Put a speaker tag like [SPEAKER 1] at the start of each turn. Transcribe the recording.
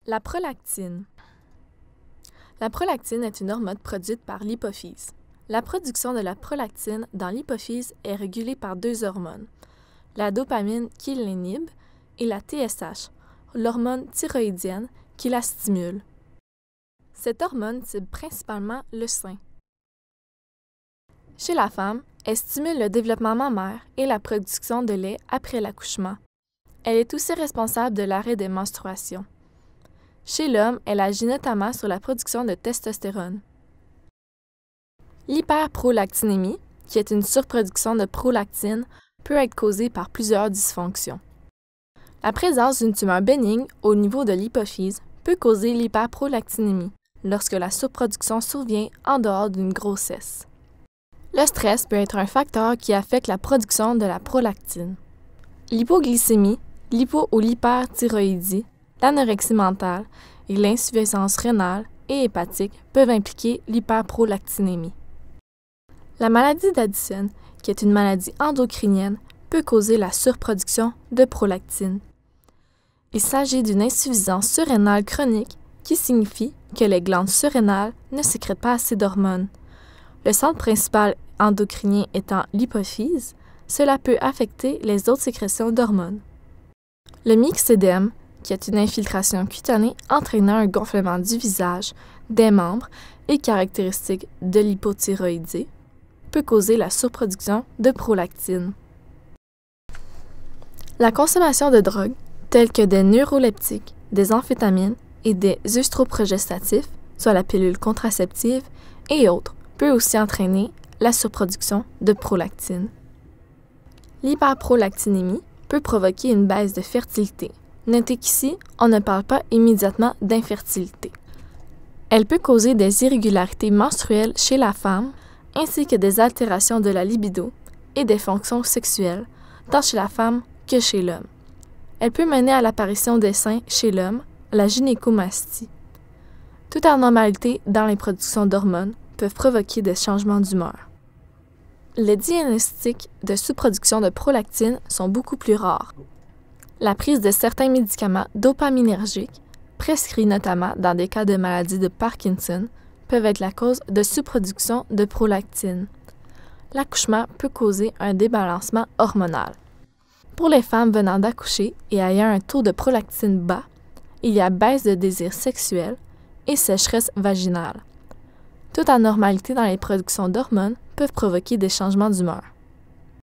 [SPEAKER 1] La prolactine. La prolactine est une hormone produite par l'hypophyse. La production de la prolactine dans l'hypophyse est régulée par deux hormones, la dopamine qui l'inhibe et la TSH, l'hormone thyroïdienne qui la stimule. Cette hormone cible principalement le sein. Chez la femme, elle stimule le développement mammaire et la production de lait après l'accouchement. Elle est aussi responsable de l'arrêt des menstruations. Chez l'homme, elle agit notamment sur la production de testostérone. L'hyperprolactinémie, qui est une surproduction de prolactine, peut être causée par plusieurs dysfonctions. La présence d'une tumeur bénigne au niveau de l'hypophyse peut causer l'hyperprolactinémie lorsque la surproduction survient en dehors d'une grossesse. Le stress peut être un facteur qui affecte la production de la prolactine. L'hypoglycémie, l'hypo- ou l'hyperthyroïdie, l'anorexie mentale et l'insuffisance rénale et hépatique peuvent impliquer l'hyperprolactinémie. La maladie d'Addison, qui est une maladie endocrinienne, peut causer la surproduction de prolactine. Il s'agit d'une insuffisance surrénale chronique qui signifie que les glandes surrénales ne sécrètent pas assez d'hormones. Le centre principal endocrinien étant l'hypophyse, cela peut affecter les autres sécrétions d'hormones. Le myxédème, qui est une infiltration cutanée entraînant un gonflement du visage, des membres et caractéristique de l'hypothyroïdie, peut causer la surproduction de prolactine. La consommation de drogues, telles que des neuroleptiques, des amphétamines et des œstroprogestatifs, soit la pilule contraceptive, et autres, peut aussi entraîner la surproduction de prolactine. L'hyperprolactinémie peut provoquer une baisse de fertilité. Notez qu'ici, on ne parle pas immédiatement d'infertilité. Elle peut causer des irrégularités menstruelles chez la femme, ainsi que des altérations de la libido et des fonctions sexuelles, tant chez la femme que chez l'homme. Elle peut mener à l'apparition des seins chez l'homme, la gynécomastie. Toute anormalité dans les productions d'hormones peuvent provoquer des changements d'humeur. Les diagnostics de sous-production de prolactine sont beaucoup plus rares. La prise de certains médicaments dopaminergiques, prescrits notamment dans des cas de maladie de Parkinson, peuvent être la cause de sous-production de prolactine. L'accouchement peut causer un débalancement hormonal. Pour les femmes venant d'accoucher et ayant un taux de prolactine bas, il y a baisse de désir sexuel et sécheresse vaginale. Toute anormalité dans les productions d'hormones peuvent provoquer des changements d'humeur.